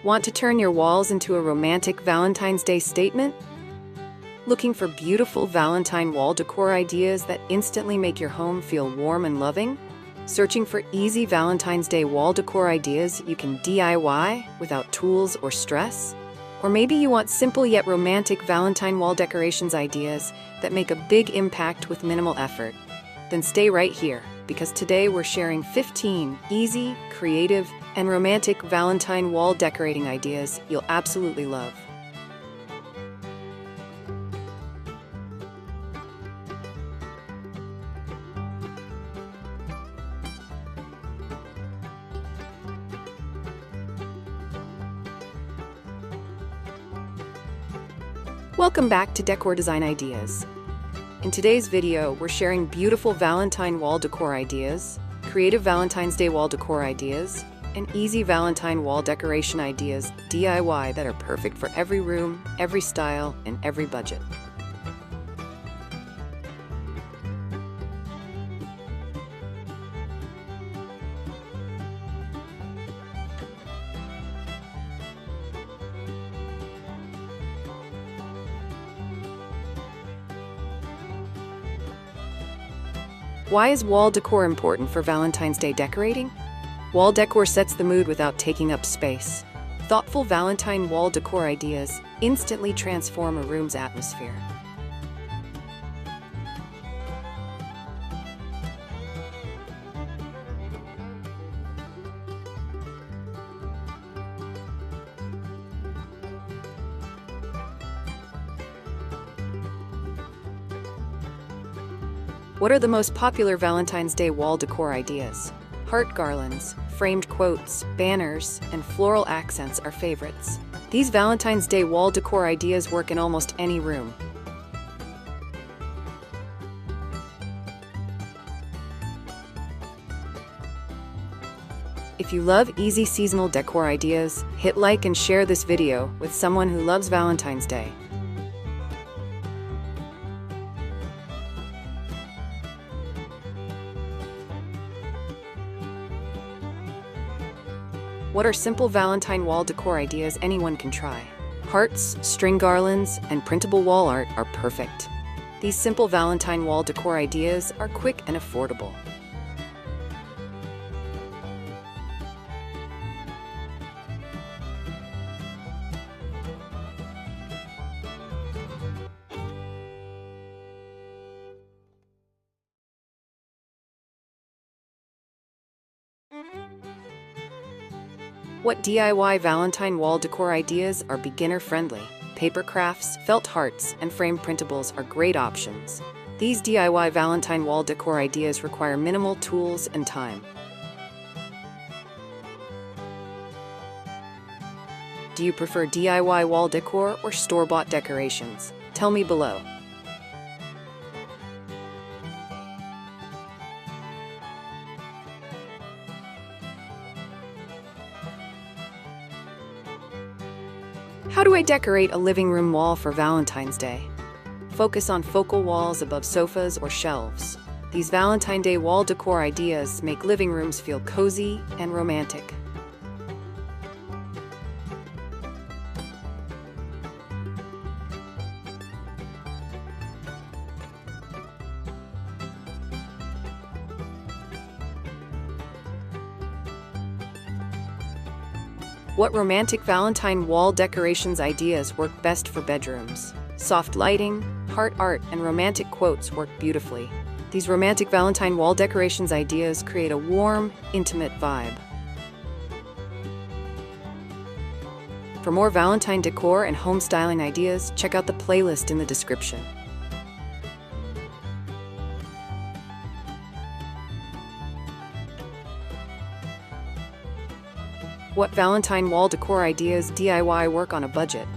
Want to turn your walls into a romantic Valentine's Day statement? Looking for beautiful Valentine wall decor ideas that instantly make your home feel warm and loving? Searching for easy Valentine's Day wall decor ideas you can DIY without tools or stress? Or maybe you want simple yet romantic Valentine wall decorations ideas that make a big impact with minimal effort? Then stay right here, because today we're sharing 15 easy, creative, and romantic Valentine wall decorating ideas you'll absolutely love. Welcome back to Decor Design Ideas. In today's video, we're sharing beautiful Valentine wall decor ideas, creative Valentine's Day wall decor ideas, and easy Valentine wall decoration ideas DIY that are perfect for every room, every style, and every budget. Why is wall decor important for Valentine's Day decorating? Wall decor sets the mood without taking up space. Thoughtful Valentine wall decor ideas instantly transform a room's atmosphere. What are the most popular Valentine's Day wall decor ideas? Heart garlands, framed quotes, banners, and floral accents are favorites. These Valentine's Day wall decor ideas work in almost any room. If you love easy seasonal decor ideas, hit like and share this video with someone who loves Valentine's Day. What are simple Valentine wall decor ideas anyone can try? Hearts, string garlands, and printable wall art are perfect. These simple Valentine wall decor ideas are quick and affordable. What DIY Valentine wall decor ideas are beginner-friendly? Paper crafts, felt hearts, and framed printables are great options. These DIY Valentine wall decor ideas require minimal tools and time. Do you prefer DIY wall decor or store-bought decorations? Tell me below. How do I decorate a living room wall for Valentine's Day? Focus on focal walls above sofas or shelves. These Valentine Day wall decor ideas make living rooms feel cozy and romantic. What romantic Valentine wall decorations ideas work best for bedrooms? Soft lighting, heart art, and romantic quotes work beautifully. These romantic Valentine wall decorations ideas create a warm, intimate vibe. For more Valentine decor and home styling ideas, check out the playlist in the description. What Valentine wall decor ideas DIY work on a budget?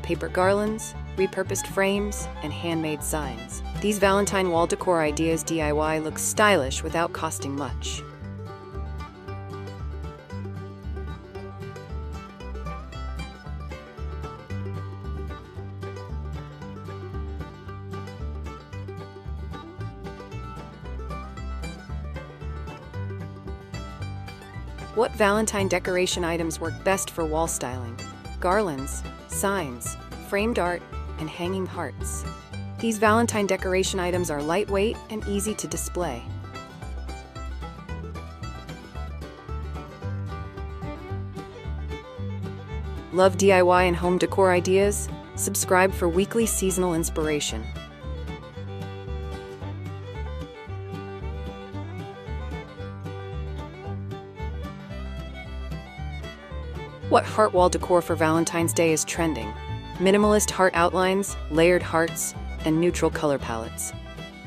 Paper garlands, repurposed frames, and handmade signs. These Valentine wall decor ideas DIY look stylish without costing much. What Valentine decoration items work best for wall styling? Garlands, signs, framed art, and hanging hearts. These Valentine decoration items are lightweight and easy to display. Love DIY and home decor ideas? Subscribe for weekly seasonal inspiration. What heart wall decor for Valentine's Day is trending? Minimalist heart outlines, layered hearts, and neutral color palettes.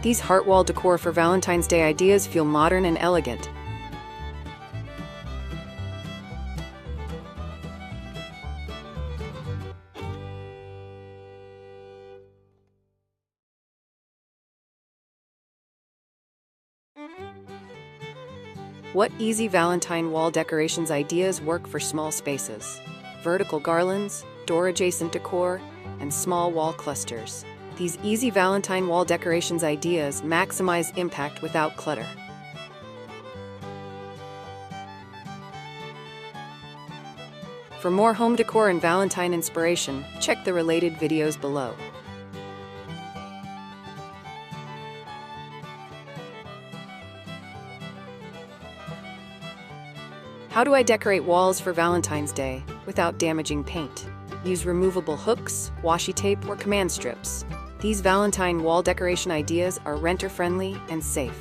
These heart wall decor for Valentine's Day ideas feel modern and elegant. What easy Valentine wall decorations ideas work for small spaces? Vertical garlands, door-adjacent decor, and small wall clusters. These easy Valentine wall decorations ideas maximize impact without clutter. For more home decor and Valentine inspiration, check the related videos below. How do I decorate walls for Valentine's Day without damaging paint? Use removable hooks, washi tape, or command strips. These Valentine wall decoration ideas are renter-friendly and safe.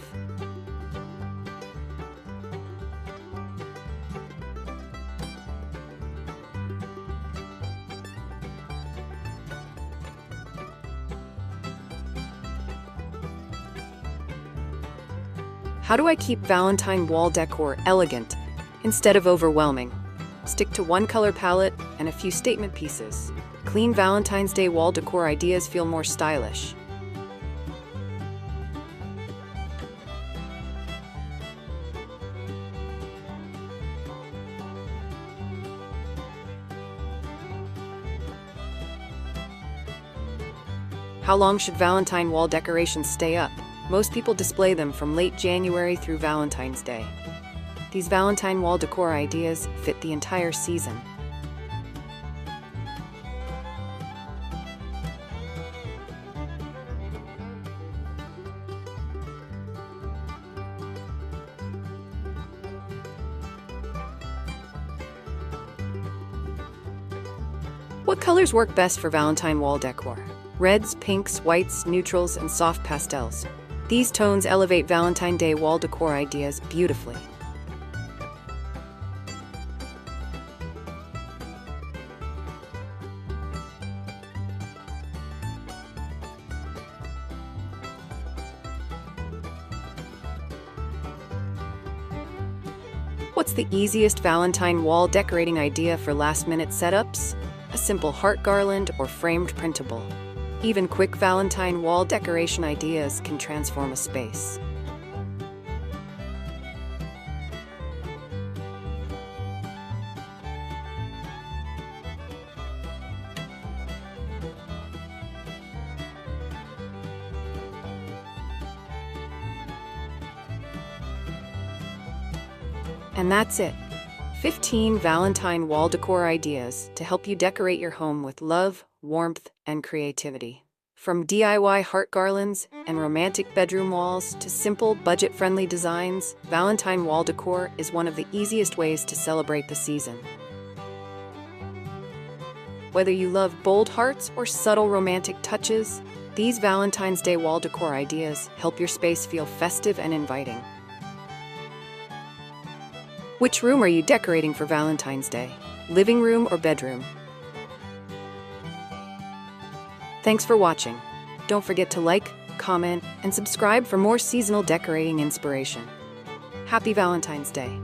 How do I keep Valentine wall decor elegant instead of overwhelming? Stick to one color palette and a few statement pieces. Clean Valentine's Day wall decor ideas feel more stylish. How long should Valentine wall decorations stay up? Most people display them from late January through Valentine's Day. These Valentine wall decor ideas fit the entire season. What colors work best for Valentine wall decor? Reds, pinks, whites, neutrals, and soft pastels. These tones elevate Valentine Day wall decor ideas beautifully. What's the easiest Valentine wall decorating idea for last-minute setups? A simple heart garland or framed printable. Even quick Valentine wall decoration ideas can transform a space. And that's it. 15 Valentine wall decor ideas to help you decorate your home with love, warmth, and creativity. From DIY heart garlands and romantic bedroom walls to simple, budget-friendly designs, Valentine wall decor is one of the easiest ways to celebrate the season. Whether you love bold hearts or subtle romantic touches, these Valentine's Day wall decor ideas help your space feel festive and inviting. Which room are you decorating for Valentine's Day? Living room or bedroom? Thanks for watching. Don't forget to like, comment, and subscribe for more seasonal decorating inspiration. Happy Valentine's Day!